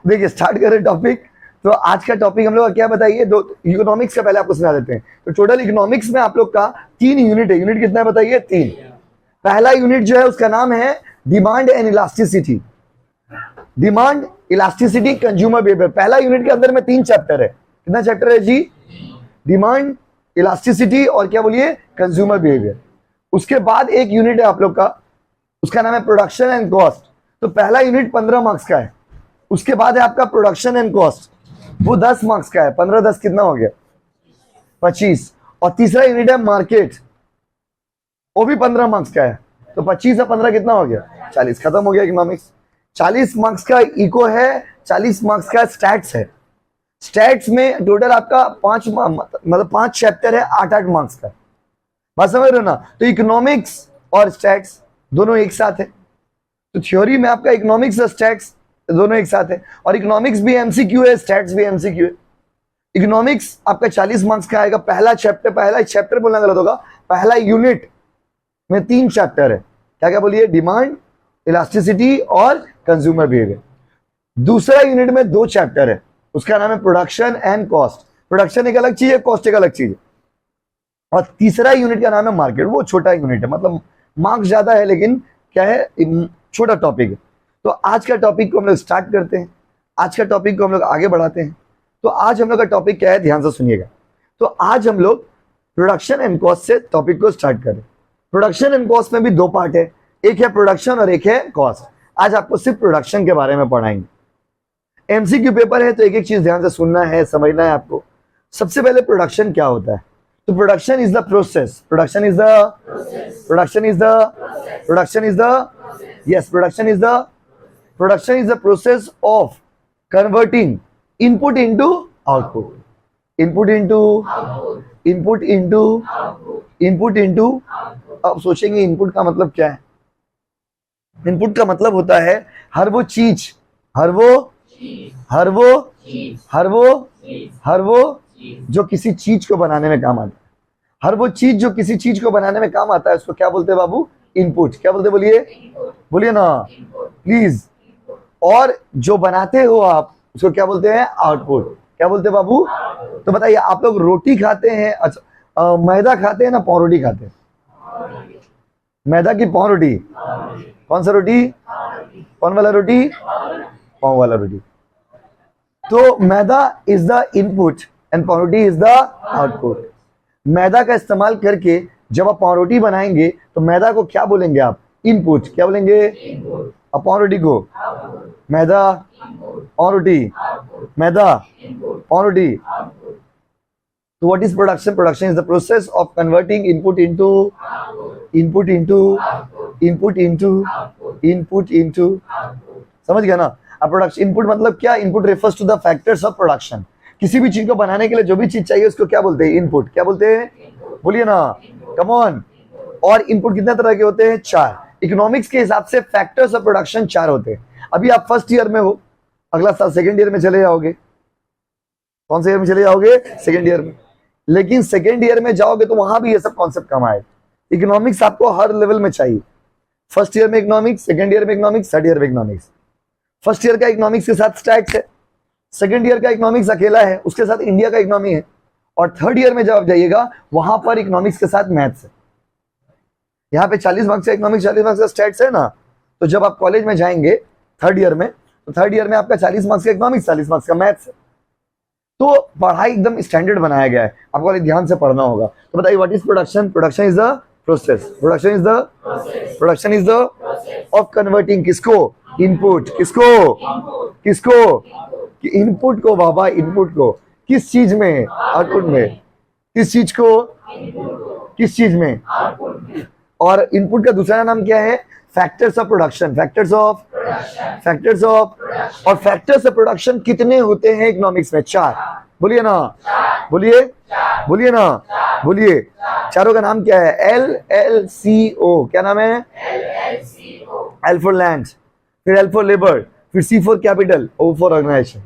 देखिए स्टार्ट करें टॉपिक। तो आज का टॉपिक हम लोग का क्या बताइए, दो इकोनॉमिक्स का पहले आपको सुना देते हैं। तो टोटल इकोनॉमिक्स में आप लोग का 3 यूनिट है। यूनिट कितना है बताइए? 3। पहला यूनिट जो है उसका नाम है demand and elasticity. Demand, elasticity, consumer behaviour. पहला यूनिट के अंदर में 3 चैप्टर है। कितना चैप्टर है जी? डिमांड, इलास्टिसिटी और क्या बोलिए, कंज्यूमर बिहेवियर। उसके बाद एक यूनिट है आप लोग का, उसका नाम है प्रोडक्शन एंड कॉस्ट। तो पहला यूनिट 15 मार्क्स का है। उसके बाद है आपका प्रोडक्शन एंड कॉस्ट, वो 10 मार्क्स का है। 15 10 कितना हो गया? 25। और तीसरा यूनिट है मार्केट, वो भी 15 मार्क्स का है। तो 25 से 15 कितना हो गया? 40। खत्म हो गया इकोनॉमिक्स। 40 मार्क्स का इको है, 40 मार्क्स का स्टैट्स है। स्टैट्स में टोटल आपका 5 चैप्टर है, 8 मार्क्स का। बात समझ रहे हो ना? तो इकोनॉमिक्स और स्टैट्स दोनों एक साथ है। तो थ्योरी में आपका इकोनॉमिक्स और स्टैट्स दोनों एक साथ है। और इकोनॉमिक्स भी एमसीक्यू है, स्टैट्स भी एमसीक्यू है। इकोनॉमिक्स आपका 40 मार्क्स का आएगा। पहला चैप्टर बोलना गलत होगा, पहला यूनिट में 3 चैप्टर है। क्या क्या बोलिए? डिमांड, इलास्टिसिटी और कंज्यूमर बिहेवियर। दूसरा यूनिट में 2 चैप्टर है, उसका नाम है प्रोडक्शन एंड कॉस्ट। प्रोडक्शन एक अलग चीज है, कॉस्ट एक अलग चीज है। और तीसरा यूनिट का नाम है मार्केट, वो छोटा यूनिट है, मतलब मार्क्स ज्यादा है लेकिन क्या है, छोटा टॉपिक है। तो आज का टॉपिक को हम लोग स्टार्ट करते हैं, आज का टॉपिक को हम लोग आगे बढ़ाते हैं। तो आज हम लोग का टॉपिक क्या है, ध्यान से सुनिएगा। तो आज हम लोग प्रोडक्शन एंड कॉस्ट से टॉपिक को स्टार्ट करें। प्रोडक्शन एंड कॉस्ट में भी 2 पार्ट है, एक है प्रोडक्शन और एक है कॉस्ट। आज आपको सिर्फ प्रोडक्शन के बारे में पढ़ाएंगे। एमसीक्यू पेपर है तो एक एक चीज ध्यान से सुनना है, समझना है आपको। सबसे पहले प्रोडक्शन क्या होता है? तो production is the process, production is the process of converting input into output. Input into. अब सोचेंगे इनपुट का मतलब क्या है? इनपुट का मतलब होता है हर वो चीज जो किसी चीज को बनाने में काम आता है। हर वो चीज जो किसी चीज को बनाने में काम आता है उसको क्या बोलते हैं बाबू? इनपुट। क्या बोलते? बोलिए ना प्लीज। और जो बनाते हो आप उसको क्या बोलते हैं? आउटपुट। क्या बोलते हैं बाबू? तो बताइए, आप लोग रोटी खाते हैं, अच्छा मैदा खाते हैं ना पावरोटी खाते हैं? मैदा की पावरोटी? कौन सा रोटी? कौन वाला रोटी? पाव वाला रोटी। तो मैदा इज द इनपुट एंड पावरोटी इज द आउटपुट। मैदा का इस्तेमाल करके जब आप पावरोटी बनाएंगे तो मैदा को क्या बोलेंगे आप? इनपुट। क्या बोलेंगे? अब पावरोटी को मैदा, पावरोटी, मैदा, पावरोटी। तो what is production? Production is the process of converting input into. समझ गया ना? अब प्रोडक्शन इनपुट मतलब क्या? Input refers to the factors of production. किसी भी चीज को बनाने के लिए जो भी चीज चाहिए उसको क्या बोलते हैं? इनपुट। क्या बोलते हैं? बोलिए ना, कम ऑन। और इनपुट कितने तरह के होते हैं? 4। इकोनॉमिक्स के हिसाब से फैक्टर्स ऑफ प्रोडक्शन 4 होते हैं। अभी आप फर्स्ट ईयर में हो, अगला साल सेकेंड ईयर में चले जाओगे। कौन से ईयर में चले जाओगे? सेकेंड ईयर में। लेकिन सेकेंड ईयर में जाओगे तो वहां भी ये सब कॉन्सेप्ट कम आए। इकोनॉमिक्स आपको हर लेवल में चाहिए। फर्स्ट ईयर में इकोनॉमिक्स, सेकेंड ईयर में इकोनॉमिक्स, थर्ड ईयर में इकोनॉमिक्स। फर्स्ट ईयर का इकोनॉमिक्स के साथ स्टैट्स है, सेकेंड ईयर का इकोनॉमिक्स अकेला है, उसके साथ इंडिया का इकोनॉमी है। और थर्ड ईयर में जब आप जाइएगा वहां पर इकोनॉमिक्स के साथ मैथ्स है। यहाँ पे 40 मार्क्स का इकोनॉमिक्स, 40 मार्क्स का स्टैट्स है ना। तो जब आप कॉलेज में जाएंगे थर्ड ईयर में, तो थर्ड ईयर में आपका 40 मार्क्स का इकोनॉमिक्स, 40 मार्क्स का मैथ्स है। तो पढ़ाई एकदम स्टैंडर्ड बनाया गया है, आपको ध्यान से पढ़ना होगा। तो बताइए what is production? Production is the process, production is the of converting किसको? इनपुट। किसको? इनपुट को बाबा, इनपुट को किस चीज में? आउटपुट में। किस चीज को? किस चीज में? और इनपुट का दूसरा नाम क्या है? Factors of production. Factors of और फैक्टर्स ऑफ प्रोडक्शन कितने होते हैं इकोनॉमिक्स में? 4। बोलिए ना, बोलिए चारों का नाम क्या है? LLCO। क्या नाम है? L फॉर लैंड, फिर L फॉर लेबर, फिर C for capital, O for organisation.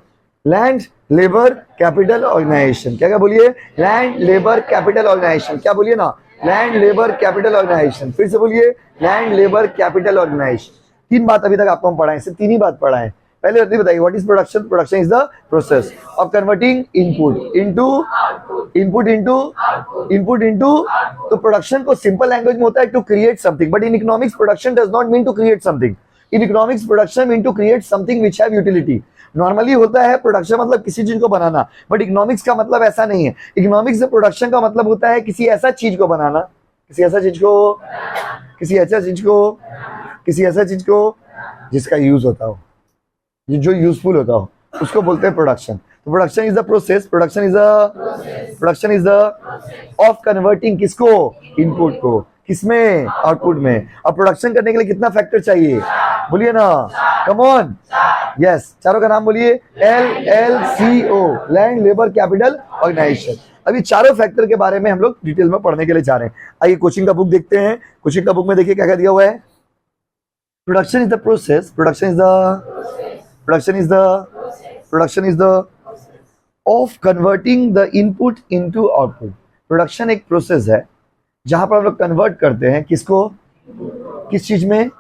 Land, labour, capital, organisation. क्या बोलिए? Land, labour, capital, organisation. क्या बोलिए ना? Land, labour, capital, organisation. फिर से बोलिए, लैंड, लेबर, कैपिटल, ऑर्गेनाइजेशन। 3 बात अभी तक आपको हम पढ़ाए, सिर्फ 3 ही बात पढ़ाए। पहले बताइए what is production? Production is the process of converting input into. तो प्रोडक्शन को सिंपल लैंग्वेज में होता है to create something, but in economics production does not mean to create something. In economics production mean to create something which have utility. Normally होता है production मतलब किसी चीज को बनाना, बट इकोनॉमिक्स का मतलब ऐसा नहीं है। इकोनॉमिक्स में प्रोडक्शन का मतलब होता है किसी ऐसा चीज को बनाना, किसी ऐसा चीज को जिसका यूज होता हो, जो यूजफुल होता हो, उसको बोलते हैं प्रोडक्शन। तो production is the process, production is the of converting किसको? इनपुट को, किसमें? आउटपुट में। अब प्रोडक्शन करने के लिए कितना फैक्टर चाहिए? बोलिए ना, कम ऑन, यस, चारों का नाम बोलिए। LLCO, land labour capital organisation. अभी चारों फैक्टर के बारे में हम लोग डिटेल में पढ़ने के लिए चाह रहे हैं। आइए कोचिंग का बुक देखते हैं। कोचिंग का बुक में देखिए क्या क्या दिया हुआ है। Production is the process, production is the of converting the input into output. Production एक प्रोसेस है जहां पर हम लोग कन्वर्ट करते हैं किसको? किस चीज में?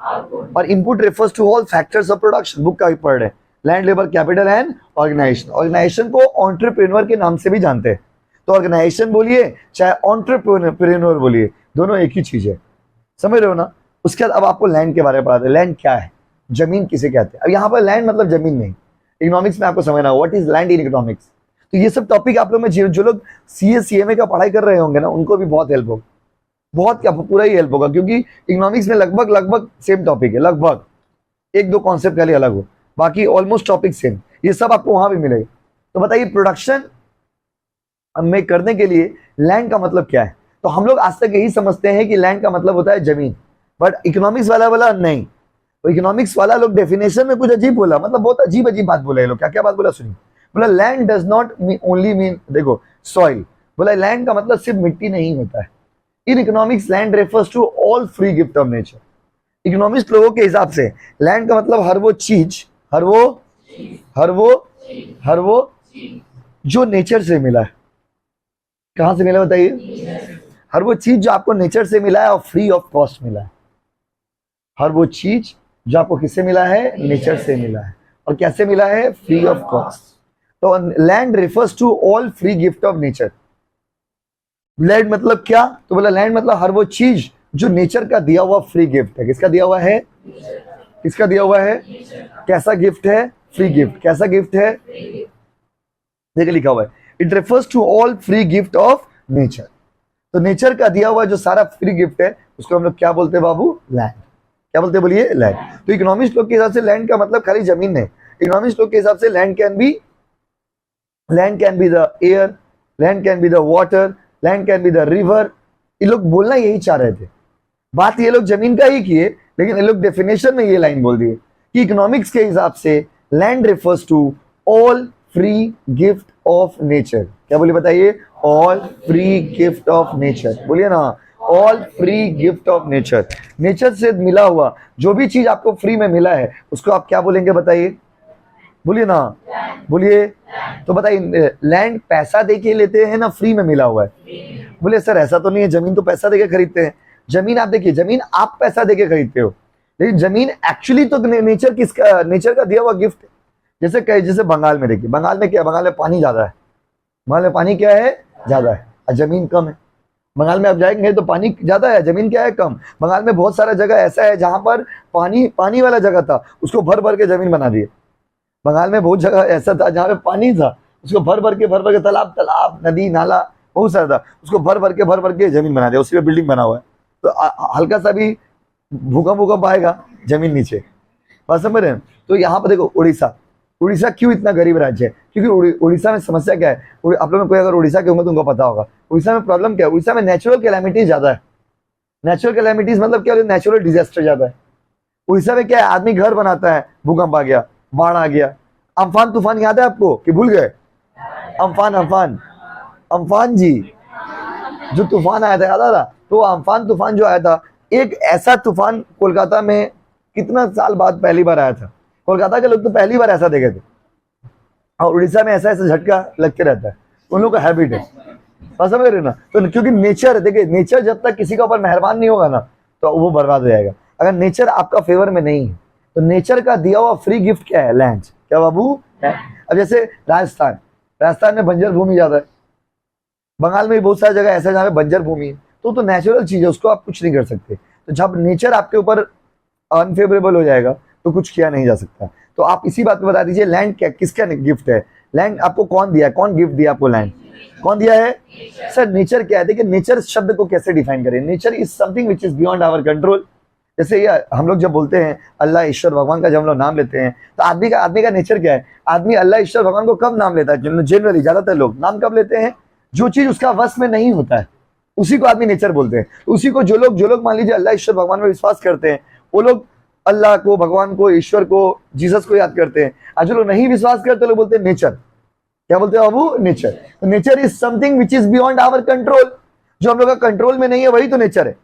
और input refers to all factors of production. Book का भी पढ़ रहे हैं, land labour capital and organisation. Organisation को एंटरप्रेन्योर के नाम से भी जानते हैं, तो ऑर्गेनाइजेशन बोलिए चाहे एंटरप्रेन्योर बोलिए, दोनों एक ही चीज है, समझ रहे हो ना। उसके बाद अब आपको लैंड के बारे में पढ़ाते हैं। लैंड क्या है? जमीन किसे कहते हैं? अब यहाँ पर लैंड मतलब जमीन नहीं, इकोनॉमिक्स में आपको समझना what is land in economics. तो ये सब टॉपिक आप लोग में जो लोग CA CMA का पढ़ाई कर रहे होंगे ना, उनको भी बहुत हेल्प होगा, बहुत क्या पूरा ही हेल्प होगा, क्योंकि इकोनॉमिक्स में लगभग सेम टॉपिक है, लगभग एक दो कॉन्सेप्ट खाली अलग हो, बाकी ऑलमोस्ट टॉपिक सेम। ये सब आपको वहां भी मिलेगा। तो बताइए प्रोडक्शन में करने के लिए लैंड का मतलब क्या है? तो हम लोग आज तक यही समझते हैं कि लैंड का मतलब होता है जमीन, बट इकोनॉमिक्स वाला बोला नहीं। तो इकोनॉमिक्स वाला लोग डेफिनेशन में कुछ अजीब बोला, मतलब बहुत अजीब बात बोला है लोग। क्या क्या बात बोला सुनिए। बोला land does not only mean, देखो, सॉइल। बोला लैंड का मतलब सिर्फ मिट्टी नहीं होता है। In economics land refers to all free gift of nature. Economics लोगों के हिसाब से लैंड का मतलब हर वो जो नेचर से मिला है। कहां से मिला बताइए? हर वो चीज जो आपको नेचर से मिला है और फ्री ऑफ कॉस्ट मिला है। हर वो चीज जो आपको किससे मिला है? नेचर से मिला है। और कैसे मिला है? Free of cost. तो land refers to all free gift of nature. Land मतलब क्या? तो बोला लैंड मतलब हर वो चीज जो नेचर का दिया हुआ फ्री गिफ्ट है। किसका दिया हुआ है? किसका दिया हुआ है? कैसा गिफ्ट है? Free gift. कैसा गिफ्ट है? देखिए लिखा हुआ है, it refers to all free gift of nature. तो नेचर का दिया हुआ जो सारा फ्री गिफ्ट है उसको हम लोग क्या बोलते हैं बाबू? लैंड। क्या बोलते हैं बोलिए? लैंड। तो इकोनॉमिक्स लोग के हिसाब से लैंड का मतलब खाली जमीन नहीं। इकोनॉमिक्स लोग के हिसाब से land can be the air, land can be the water, land can be the river. ये लोग बोलना यही चाह रहे थे। बात ये लोग जमीन का ही किए, लेकिन ये लोग डेफिनेशन में ये लाइन बोल दिए कि इकोनॉमिक्स के हिसाब से land refers to all free gift of nature. क्या बोलिए बताइए? All free gift of nature. बोलिए ना, all free gift of nature. Nature से मिला हुआ जो भी चीज आपको फ्री में मिला है उसको आप क्या बोलेंगे बताइए? बोलिए ना, बोलिए। तो बताइए लैंड पैसा देके लेते हैं ना फ्री में मिला हुआ है? बोले सर ऐसा तो नहीं है, जमीन तो पैसा देके खरीदते हैं। जमीन आप देखिए, जमीन आप पैसा देके खरीदते हो, लेकिन जमीन एक्चुअली तो नेचर का दिया हुआ गिफ्ट है। जैसे बंगाल में देखिए, बंगाल में क्या? बंगाल में पानी ज्यादा है। बंगाल में पानी क्या है? ज्यादा है, और जमीन कम है। बंगाल में आप जाएंगे तो पानी ज्यादा है, जमीन क्या है? कम। बंगाल में बहुत सारा जगह ऐसा है जहां पर पानी वाला जगह था, उसको भर भर के जमीन बना दिए। बंगाल में बहुत जगह ऐसा था जहाँ पे पानी था, उसको भर भर के तालाब नदी नाला बहुत सारा था, उसको भर भर के जमीन बना दिया, उसी पे बिल्डिंग बना हुआ है। तो हल्का सा भी भूकंप आएगा, जमीन नीचे। बात समझ रहे हैं? तो यहाँ पर देखो उड़ीसा क्यों इतना गरीब राज्य है? क्योंकि उड़ीसा में समस्या क्या है? आप लोगों में कोई अगर उड़ीसा के होंगे तो उनको पता होगा उड़ीसा में प्रॉब्लम क्या है। उड़ीसा में नेचुरल कैलामिटीज ज्यादा है। नेचुरल कैलामिटीज मतलब क्या? नेचुरल डिजास्टर ज्यादा है। उड़ीसा में क्या है? आदमी घर बनाता है, भूकंप आ गया, बाढ़ आ गया। अम्फान तूफान याद है आपको कि भूल गए? अम्फान जी, जो तूफान आया था याद आ रहा? तो अम्फान तूफान जो आया था, एक ऐसा तूफान कोलकाता में कितना साल बाद पहली बार आया था। कोलकाता के लोग तो पहली बार ऐसा देखे थे, और उड़ीसा में ऐसा झटका लगते रहता है, उन लोगों का हैबिट है। बस समझ रहे ना? तो क्योंकि नेचर, देखिए नेचर जब तक किसी के ऊपर मेहरबान नहीं होगा ना तो वो बर्बाद हो जाएगा। अगर नेचर आपका फेवर में नहीं है तो नेचर का दिया हुआ फ्री गिफ्ट क्या है? लैंड। क्या बाबू है। अब जैसे राजस्थान में बंजर भूमि ज्यादा है, बंगाल में भी बहुत सारी जगह ऐसा जहाँ पे बंजर भूमि है, तो नेचुरल चीज है, उसको आप कुछ नहीं कर सकते। तो जब नेचर आपके ऊपर अनफेवरेबल हो जाएगा तो कुछ किया नहीं जा सकता। तो आप इसी बात पे बता दीजिए, लैंड क्या किसका गिफ्ट है? लैंड आपको कौन दिया है, कौन गिफ्ट दिया आपको? लैंड कौन दिया है सर? नेचर क्या है? देखिए नेचर शब्द को कैसे डिफाइन करें? Nature is something which is beyond our control. जैसे ये हम लोग जब बोलते हैं अल्लाह ईश्वर भगवान का, जब हम लोग नाम लेते हैं, तो आदमी का नेचर क्या है? आदमी अल्लाह ईश्वर भगवान को कब नाम लेता है? जनरली ज्यादातर लोग नाम कब लेते हैं? जो चीज उसका वश में नहीं होता है उसी को आदमी नेचर बोलते हैं। उसी को जो लोग मान लीजिए अल्लाह ईश्वर भगवान में विश्वास करते हैं, वो लोग अल्लाह को, भगवान को, ईश्वर को, जीसस को याद करते हैं। और जो लोग नहीं विश्वास करते लोग बोलते हैं नेचर। क्या बोलते हैं बाबू? नेचर। तो nature is something which is beyond our control. जो हम लोग का कंट्रोल में नहीं है वही तो नेचर है।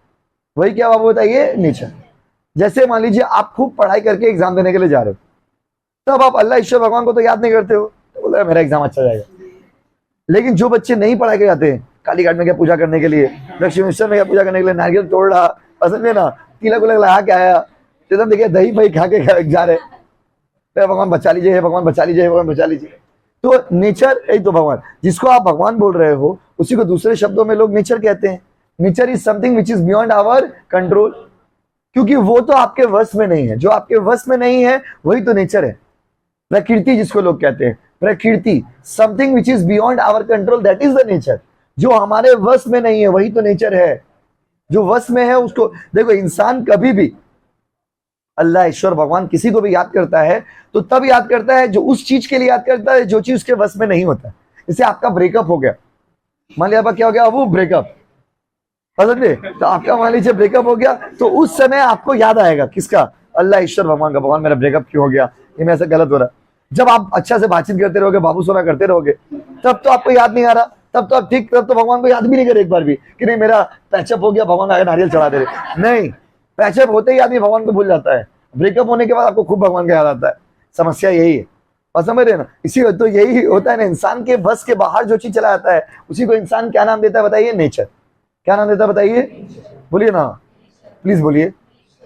वही क्या बाबू बताइए? नेचर। जैसे मान लीजिए आप खूब पढ़ाई करके एग्जाम देने के लिए जा रहे हो, तब आप अल्लाह ईश्वर भगवान को तो याद नहीं करते हो, तो बोल रहे मेरा एग्जाम अच्छा जाएगा। लेकिन जो बच्चे नहीं पढ़ाई के जाते हैं, काली घाट में क्या पूजा करने के लिए, दक्षिणेश्वर में क्या पूजा करने के लिए, नारियल तोड़ रहा, पसंद में ना तिलक उलक लगा के आया, एकदम देखिए दही भाई खा के जा रहे, भगवान बचा लीजिए, भगवान बचा लीजिए, भगवान बचा लीजिए। तो नेचर यही तो भगवान, जिसको आप भगवान बोल रहे हो उसी को दूसरे शब्दों में लोग नेचर कहते हैं। Nature is something which is beyond our control, क्योंकि वो तो आपके वश में नहीं है। जो आपके वश में नहीं है वही तो नेचर है। प्रकृति जिसको लोग कहते हैं, प्रकृति, something which is beyond our control, that is the nature. जो हमारे वश में नहीं है वही तो नेचर है। जो वश में है उसको देखो। इंसान कभी भी अल्लाह ईश्वर भगवान किसी को भी याद करता है तो तब याद करता है, जो उस चीज के लिए याद करता है जो चीज उसके वश में नहीं होता। जैसे आपका ब्रेकअप हो गया, मान लिया क्या हो गया? वो ब्रेकअप, समझे? तो आपका मान लीजिए ब्रेकअप हो गया, तो उस समय आपको याद आएगा किसका? अल्लाह ईश्वर भगवान का। भगवान मेरा ब्रेकअप क्यों हो गया, ये मेरे से गलत हो रहा। जब आप अच्छा से बातचीत करते रहोगे, बाबू सोना करते रहोगे, तब तो आपको याद नहीं आ रहा, तब तो आप ठीक, तब तो भगवान को याद भी नहीं करे एक बार भी कि नहीं मेरा पैचअप हो गया, भगवान आगे नारियल चढ़ा दे रहे। नहीं, पैचअप होते ही आदमी भगवान को भूल जाता है। ब्रेकअप होने के बाद आपको खूब भगवान का याद आता है। समस्या यही है, और समझ रहे ना? इसी तो यही होता है ना, इंसान के बस के बाहर जो चीज चला जाता है उसी को इंसान क्या नाम देता है बताइए? नेचर। क्या नाम देता है बताइए? बोलिए ना, प्लीज बोलिए।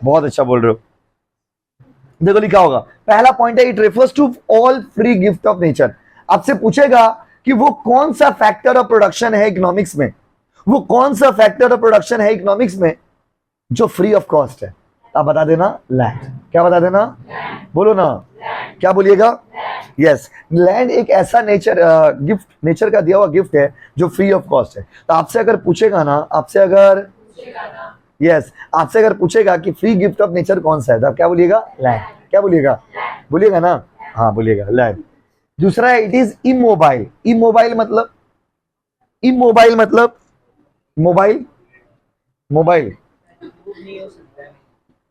बहुत अच्छा बोल रहे हो। देखो लिखा होगा, पहला पॉइंट है it refers to all free gift of nature. आपसे पूछेगा कि वो कौन सा फैक्टर ऑफ प्रोडक्शन है इकोनॉमिक्स में, वो कौन सा फैक्टर ऑफ प्रोडक्शन है इकोनॉमिक्स में जो फ्री ऑफ कॉस्ट है? आप बता देना लैंड। क्या बता देना? बोलो ना, क्या बोलिएगा? यस, लैंड एक ऐसा नेचर गिफ्ट, नेचर का दिया हुआ गिफ्ट है जो फ्री ऑफ कॉस्ट है। तो आपसे अगर पूछेगा ना, आपसे अगर पूछेगा कि फ्री गिफ्ट ऑफ नेचर कौन सा है, तो आप क्या बोलिएगा? लैंड। क्या बोलिएगा? बोलिएगा ना? हाँ बोलिएगा लैंड। दूसरा है इट इज इमोबाइल। इमोबाइल मतलब मोबाइल।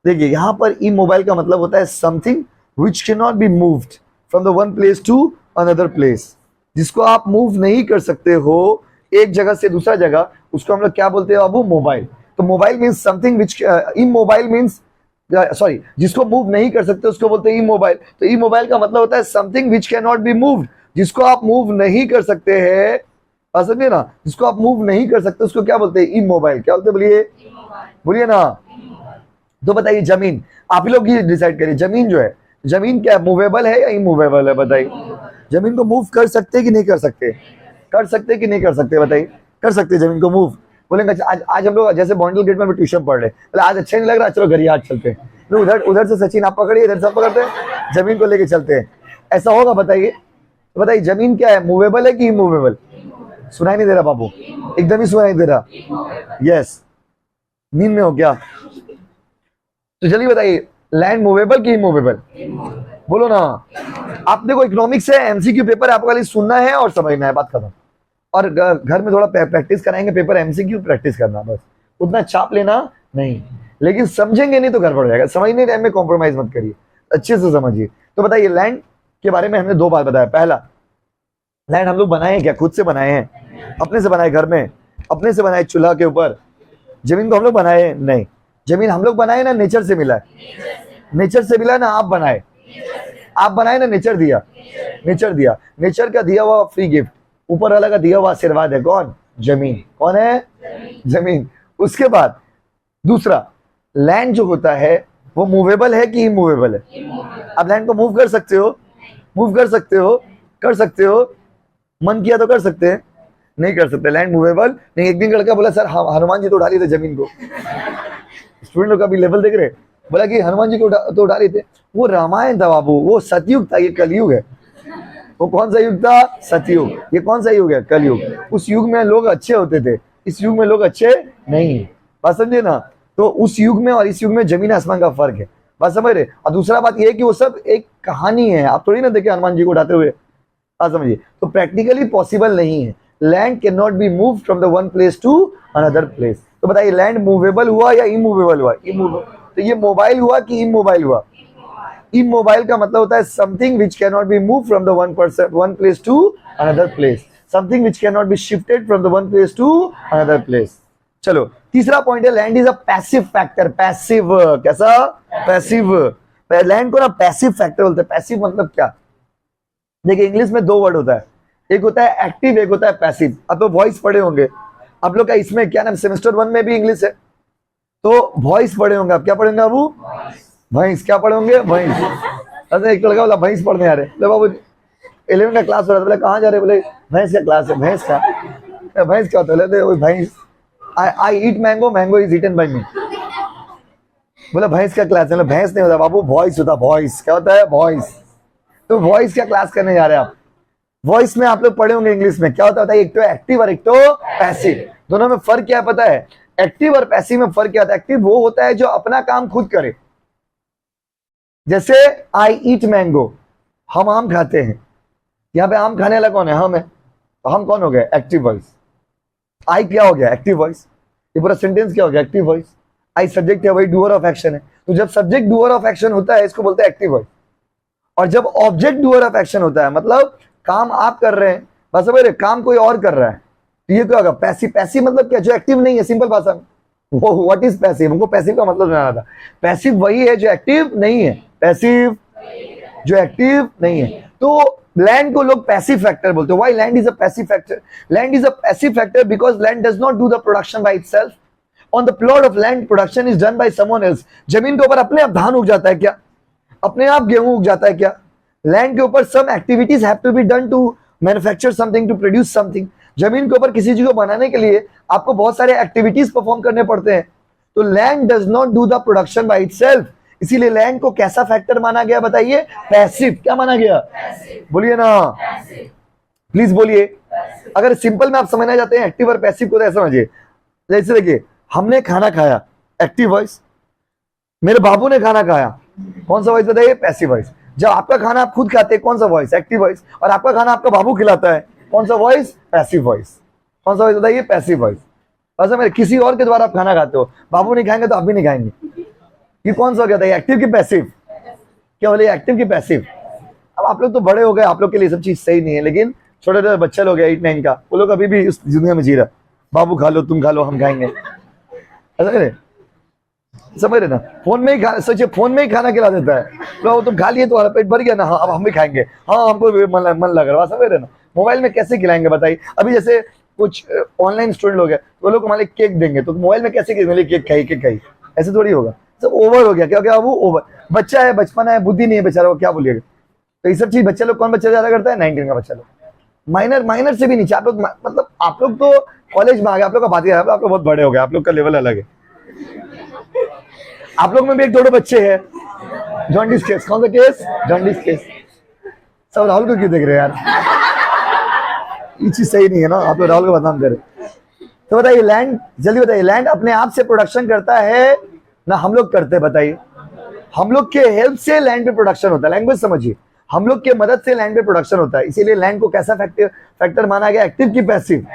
देखिए यहां पर इमोबाइल का मतलब होता है something which can not be moved from the one place to another place. जिसको आप मूव नहीं कर सकते हो एक जगह से दूसरा जगह, उसको हम लोग क्या बोलते हैं बाबू? मोबाइल। तो mobile means something which, immobile means sorry, जिसको मूव नहीं कर सकते उसको बोलते हैं इमोबाइल। तो इमोबाइल का मतलब होता है something which can not be moved, जिसको आप मूव नहीं कर सकते हैं। समझिए ना, जिसको आप मूव नहीं कर सकते उसको क्या बोलते हैं? इमोबाइल। क्या बोलते हैं? बोलिए ना। तो बताइए जमीन, आप ही लोग ही डिसाइड करिए, जमीन जो है, जमीन क्या मूवेबल है या इमूवेबल है? बताइए। जमीन को मूव कर सकते कि नहीं कर सकते? कर सकते कि नहीं कर सकते? बताइए। कर सकते जमीन को मूव। बोलेंगे आज हम लोग जैसे बॉन्डल गेट में ट्यूशन पढ़ रहे, बोले आज अच्छा नहीं लग रहा, चलो घर ही आज चलते हैं, तो उधर से सचिन आप पकड़िए, इधर से पकड़ते हैं, जमीन को लेके चलते हैं। ऐसा होगा? बताइए। बताइए जमीन क्या है, मूवेबल है कि इमूवेबल? सुनाई नहीं दे रहा बाबू, एकदम ही सुनाई दे रहा। यस, नींद में हो क्या? तो जल्दी बताइए, लैंड मूवेबल कि इमूवेबल? बोलो ना। आप देखो इकोनॉमिक्स है, एमसीक्यू पेपर है, आपको खाली सुनना है और समझना है, बात खत्म। और घर में थोड़ा प्रैक्टिस कराएंगे, पेपर एमसीक्यू प्रैक्टिस करना, बस उतना चाप लेना नहीं। लेकिन समझेंगे नहीं तो गड़बड़ हो जाएगा। समझने टाइम में कॉम्प्रोमाइज मत करिए, अच्छे से समझिए। तो बताइए लैंड के बारे में हमने दो बात बताया। पहला, लैंड हम लोग बनाए क्या? खुद से बनाए हैं, अपने से बनाए, घर में अपने से बनाए, चूल्हा के ऊपर। जमीन को हम लोग बनाए नहीं, जमीन हम लोग बनाए ना, नेचर से मिला है। नेचर से मिला ना, आप बनाए ना, नेचर दिया। नेचर का दिया हुआ फ्री गिफ्ट, ऊपर वाला का दिया हुआ आशीर्वाद है। कौन? जमीन। कौन है? जमीन। उसके बाद दूसरा, लैंड जो होता है वो मूवेबल है कि इमूवेबल है? आप लैंड को मूव कर सकते हो? मूव कर सकते हो, मन किया तो कर सकते हैं, नहीं कर सकते। लैंड मूवेबल नहीं। एक दिन लड़का बोला सर हनुमान जी तो उठा लिए थे जमीन को। स्टूडेंट लोग का भी लेवल देख रहे, बोला कि हनुमान जी को तो उठा लिए थे। वो रामायण था बाबू, वो सतयुग था, ये कलयुग है। वो कौन सा युग था? सतयुग। ये कौन सा युग है? कलयुग। उस युग में लोग अच्छे होते थे, इस युग में लोग अच्छे नहीं। बात समझे ना? तो उस युग में और इस युग में जमीन आसमान का फर्क है। बात समझ रहे? और दूसरा बात यह है कि वो सब एक कहानी है, आप थोड़ी ना देखे हनुमान जी को उठाते हुए। बात समझिए। तो प्रैक्टिकली पॉसिबल नहीं है। Land can not be move from the one place to another place. तो बताइए लैंड मूवेबल हुआ या इमूवेबल हुआ? इमूवेबल। तो ये मोबाइल हुआ कि इमोबाइल हुआ? इमोबाइल का मतलब होता है something which can not be move from the one place to another place, something which can not be shifted from the one place to another place. चलो तीसरा पॉइंट है land is a passive factor. Passive कैसा? Passive. Land को ना passive factor बोलते हैं। Passive मतलब क्या? देखिए इंग्लिश में दो वर्ड होता है, एक होता है एक्टिव, एक होता है पैसिव। अब तो वॉइस पढ़े होंगे आप लोग का, इसमें क्या नाम सेमेस्टर 1 में भी इंग्लिश है, तो वॉइस पढ़े होंगे आप। क्या पढ़ेंगे बाबू? भैंस। क्या पढ़ेंगे? भैंस। अरे एक लड़का बोला भैंस पढ़ने आ रहे, बोले बाबू 11 का क्लास हो रहा था। बोले कहाँ जा रहे? बोले भैंस का क्लास है। भैंस का? भैंस क्या होता है? भैंस I eat mango, mango is eaten by me. बोला भैंस का क्लास है। भैंस नहीं होता बाबू, वॉइस होता। वॉइस क्या होता है? वॉइस। तो वॉइस क्या क्लास करने जा रहे हैं आप? वॉइस में आप लोग पढ़े होंगे इंग्लिश में क्या होता है, एक तो एक्टिव और एक तो पैसिव। दोनों में फर्क क्या पता है? एक्टिव और पैसिव में फर्क क्या होता है? एक्टिव वो होता है जो अपना काम खुद करे, जैसे आई ईट मैंगो, हम आम खाते हैं। यहाँ पे आम खाने वाला कौन है? हम है। तो हम कौन हो गए? Active voice. आई क्या हो गया? Active voice. ये पूरा सेंटेंस क्या हो गया? Active voice. आई सब्जेक्ट है, वही डूअर ऑफ एक्शन है। तो जब सब्जेक्ट डूअर ऑफ एक्शन होता है इसको बोलते हैं एक्टिव वॉइस। और जब ऑब्जेक्ट डूअर ऑफ एक्शन होता है, मतलब काम आप कर रहे हैं, बस समझ रहे, काम कोई और कर रहा है, तो ये क्या होगा? पैसिव। पैसिव मतलब क्या? जो एक्टिव नहीं है। सिंपल भाषा में वो व्हाट इज पैसिव, हमको पैसिव का मतलब बनाना था। पैसिव वही है जो एक्टिव नहीं है। पैसिव जो एक्टिव नहीं है। तो लैंड को लोग पैसिव फैक्टर बोलते हैं। Why land is a passive factor? Land is a passive factor because land does not do the production by itself. On the plot of land production is done by someone else. जमीन के ऊपर अपने आप धान उग जाता है क्या? अपने आप गेहूं उग जाता है क्या? लैंड के ऊपर some activities have to be done to manufacture something, to produce something. जमीन के ऊपर किसी चीज को बनाने के लिए आपको बहुत सारे एक्टिविटीज परफॉर्म करने पड़ते हैं। तो land does not do the production by itself, इसीलिए लैंड को कैसा फैक्टर माना गया? बताइए पैसिव। क्या माना गया? बोलिए ना, प्लीज बोलिए। अगर सिंपल में आप समझना चाहते हैं एक्टिव और पैसिव को, तो ऐसा समझिए। जैसे देखिए हमने खाना खाया, एक्टिव वॉइस। मेरे बाबू ने खाना खाया, कौन सा वॉइस बताइए? Passive voice. जब आपका खाना आप खुद खाते हैं, कौन सा वॉइस? Active voice. और आपका खाना आपका बाबू खिलाता है, कौन सा वॉइस? Passive voice. कौन सा वॉइस बताइए? Passive voice. ऐसा मेरे किसी और के द्वारा आप खाना खाते हो, बाबू नहीं खाएंगे तो आप भी नहीं खाएंगे। ये कौन सा हो गया था? एक्टिव की पैसिव? क्या बोले? एक्टिव की पैसिव। अब आप लोग तो बड़े हो गए, आप लोग के लिए सब चीज सही नहीं है, लेकिन छोटे छोटे बच्चे लोग 8-9 का, वो लोग अभी भी उस दुनिया में जी रहा। बाबू खा लो, तुम खा लो, हम खाएंगे। ऐसा समझ रहे ना? फोन में ही सोचिए, फोन में ही खाना खिला देता है, तो तुम खा लिए तो पेट भर गया ना, हाँ अब हम भी खाएंगे, हाँ हमको मन लग रहा है। समझ रहे ना? मोबाइल में कैसे खिलाएंगे बताइए? अभी जैसे कुछ ऑनलाइन स्टूडेंट लोग हैं, वो लोग हमारे केक देंगे, तो मोबाइल में कैसे केक खाई, ऐसे थोड़ी होगा। सब ओवर हो गया। क्या क्या? वो ओवर। बच्चा है, बचपना है, बुद्धि नहीं है बेचारा, वो क्या बोलिएगा? तो ये सब चीज बच्चा लोग, कौन बच्चा ज्यादा करता है? 19 का बच्चा लोग, माइनर से भी नीचे। आप लोग मतलब आप लोग तो कॉलेज में आ गए, आप लोग का बात है, आप लोग बहुत बड़े हो गए, आप लोग का लेवल अलग है। आप लोग में भी एक दो बच्चे हैं जॉन्डिस केस। कौन सा केस? Jaundice case. सब राहुल को क्यों देख रहे हैं यार? ये चीज सही नहीं है ना, आप लोग राहुल को बदनाम करें। तो बताइए लैंड, जल्दी बताइए, लैंड अपने आप से प्रोडक्शन करता है ना हम लोग करते हैं? बताइए। हम लोग के हेल्प से लैंड पे प्रोडक्शन होता है। लैंग्वेज समझिए, हम लोग के मदद से लैंड पे प्रोडक्शन होता है। इसीलिए लैंड को कैसा फैक्टर माना गया? एक्टिव की पैसिव?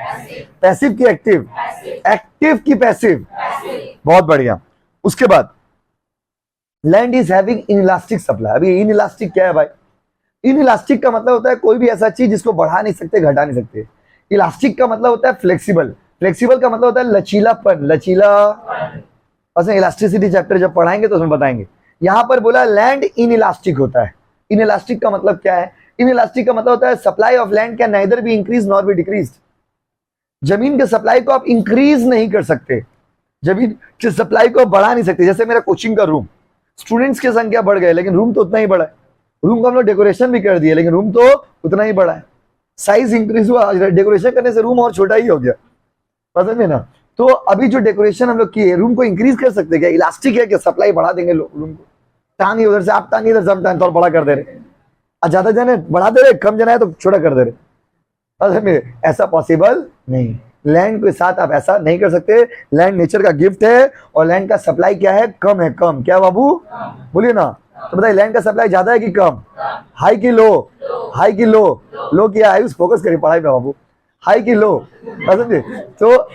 पैसिव की एक्टिव? एक्टिव की पैसिव। बहुत बढ़िया। उसके बाद land is having inelastic supply. अभी इनइलास्टिक क्या है भाई? इनइलास्टिक का मतलब होता है कोई भी ऐसा चीज जिसको बढ़ा नहीं सकते, घटा नहीं सकते। इलास्टिक का मतलब होता है फ्लेक्सिबल। फ्लेक्सिबल का मतलब होता है लचीलापन, लचीला। और इलास्टिसिटी चैप्टर जब पढ़ाएंगे तो उसमें बताएंगे। यहां पर बोला लैंड इनइलास्टिक होता है। इनइलास्टिक का मतलब क्या है? इनइलास्टिक का मतलब होता है supply of land can neither be increase nor be decrease. जमीन के सप्लाई को आप इंक्रीज नहीं कर सकते, जमीन के सप्लाई को बढ़ा नहीं सकते। जैसे मेरा कोचिंग का रूम, स्टूडेंट्स की संख्या बढ़ गए लेकिन रूम तो उतना ही बड़ा है, रूम को हम लोग डेकोरेशन भी कर दिए, लेकिन रूम तो उतना ही बड़ा है, साइज इंक्रीज हुआ, डेकोरेशन करने से रूम और छोटा ही हो गया, पता है ना। तो अभी जो डेकोरेशन हम लोग किए, रूम को इंक्रीज कर सकते हैं क्या? इलास्टिक है कि सप्लाई बढ़ा देंगे रूम को, टांगी उधर से, आप टांगी इधर से, हम टांग तो और बड़ा कर दे रहे, और ज्यादा जने बढ़ा दे रहे, कम जना है तो छोटा कर दे रहे, पता है मेरे, ऐसा पॉसिबल नहीं। लैंड के साथ आप ऐसा नहीं कर सकते। लैंड नेचर का गिफ्ट है, और लैंड का सप्लाई क्या है? कम है। कम क्या बाबू? बोलिए ना। तो बताइए, लैंड का सप्लाई ज्यादा है कि कम? हाई की लो? हाई की लो? लो क्या है? फोकस करिए पढ़ाई पे बाबू। हाई की लो? समझे? तो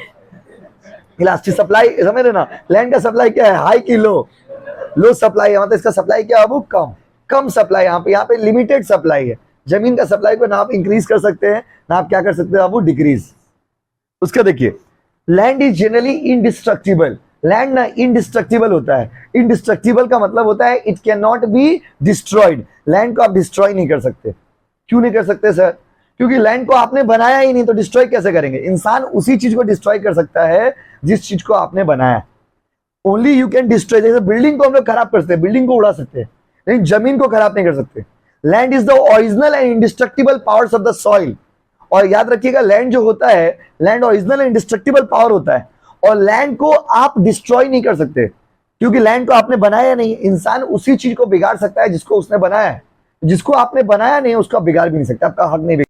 इलास्टिक सप्लाई, समझ रहे ना, लैंड का सप्लाई क्या है? हाई की लो? लो सप्लाई है, मतलब इसका सप्लाई क्या है बाबू? कम। कम सप्लाई यहाँ पे लिमिटेड सप्लाई है। जमीन का सप्लाई को ना आप इंक्रीज कर सकते हैं, ना आप क्या कर सकते हैं बाबू? डिक्रीज। उसका देखिए, land is generally indestructible. Land ना इनडिस्ट्रक्टिबल होता है। इनडिस्ट्रक्टिबल का मतलब होता है it can not be destroyed. Land को आप डिस्ट्रॉय नहीं कर सकते। क्यों नहीं कर सकते सर? क्योंकि लैंड को आपने बनाया ही नहीं, तो डिस्ट्रॉय कैसे करेंगे? इंसान उसी चीज को डिस्ट्रॉय कर सकता है जिस चीज को आपने बनाया। Only you can destroy. जैसे बिल्डिंग को हम लोग खराब कर सकते हैं, बिल्डिंग को उड़ा सकते हैं, लेकिन जमीन को खराब नहीं कर सकते। Land is the original and indestructible powers of the soil. और याद रखिएगा, लैंड जो होता है, land original and indestructible power होता है, और लैंड को आप डिस्ट्रॉय नहीं कर सकते, क्योंकि लैंड को आपने बनाया नहीं। इंसान उसी चीज को बिगाड़ सकता है जिसको उसने बनाया है। जिसको आपने बनाया नहीं, उसको आप बिगाड़ भी नहीं सकते, आपका हक नहीं।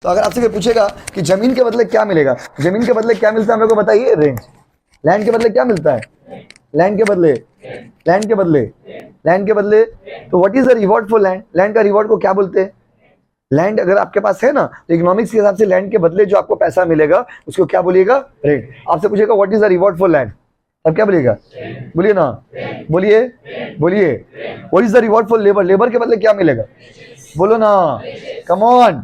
तो अगर आपसे कोई पूछेगा कि जमीन के बदले क्या मिलेगा, जमीन के बदले क्या मिलता है हम लोग को बताइए, रेंट। लैंड के बदले क्या मिलता है, लैंड के बदले, लैंड के बदले, लैंड के बदले। तो what is the reward for land, land का रिवॉर्ड को क्या बोलते हैं? लैंड अगर आपके पास है ना, तो इकोनॉमिक्स के हिसाब से लैंड के बदले जो आपको पैसा मिलेगा उसको क्या बोलिएगा, रेंट। आपसे पूछेगा what is the reward for land, अब क्या बोलिएगा, बोलिए ना, बोलिए, बोलिए। What is the reward for labour, labour के बदले क्या मिलेगा, बोलो ना, कम ऑन।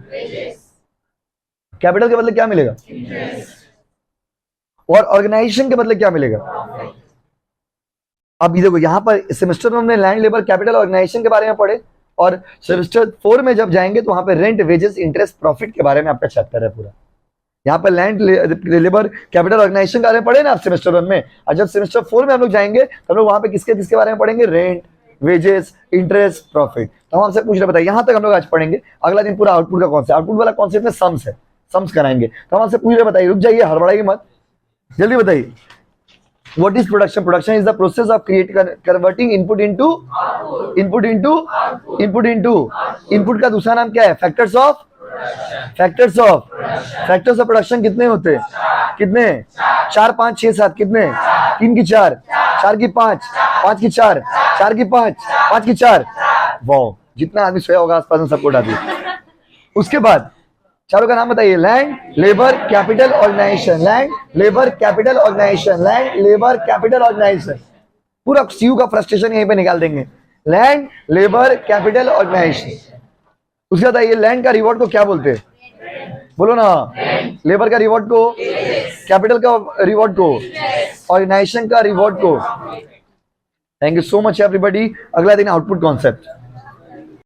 कैपिटल के बदले क्या मिलेगा, और ऑर्गेनाइजेशन के बदले क्या मिलेगा। अब देखो यहाँ पर सेमेस्टर में हमने लैंड, लेबर, कैपिटल, ऑर्गेनाइजेशन के बारे में पढ़े, और सेमेस्टर 4 में जब जाएंगे तो वहां पे रेंट, वेजेस, इंटरेस्ट, प्रॉफिट के बारे में आपका चैप्टर है पूरा। यहाँ पर लैंड, लेबर, कैपिटल, ऑर्गेनाइजेशन के बारे में पढ़े ना आप सेमेस्टर 1 में, और जब सेमेस्टर 4 में हम लोग जाएंगे तो हम लोग वहां पे किसके किसके बारे में पढ़ेंगे, रेंट, वेजेस, इंटरेस्ट, प्रॉफिट। तो हम आपसे पूछ रहे बताइए, यहाँ तक हम लोग आज पढ़ेंगे। अगला दिन पूरा आउटपुट का कॉन्सेप्ट, आउटपुट वाला कॉन्सेप्ट में सम्स है, सम्स कराएंगे। तो हम आपसे पूछ रहे बताइए, रुक जाइए, हड़बड़ाइए मत, जल्दी बताइए। What is production? Production is the process of converting input into input का दूसरा नाम क्या है, factors of production कितने होते हैं, कितने, 4 5 6 7, कितने, 3 की 4, 4 की 5, 5 की 4, 4 की 5, 5 की 4। वाह, जितना आदमी सोया होगा आसपास में सबको उठा दिया। उसके बाद चारों का नाम बताइए, land, labour, capital, organisation, land, labour, capital, organisation, land, labour, capital, organisation. पूरा सीयू का फ्रस्ट्रेशन यहीं पे निकाल देंगे, लैंड, लेबर, कैपिटल, ऑर्गेनाइजेशन। उसके बाद आइए, लैंड का रिवॉर्ड को क्या बोलते हैं, बोलो ना, लेबर का रिवॉर्ड को, कैपिटल का रिवॉर्ड को, ऑर्गेनाइजेशन का रिवॉर्ड को। Thank you so much everybody. अगला दिन आउटपुट कॉन्सेप्ट।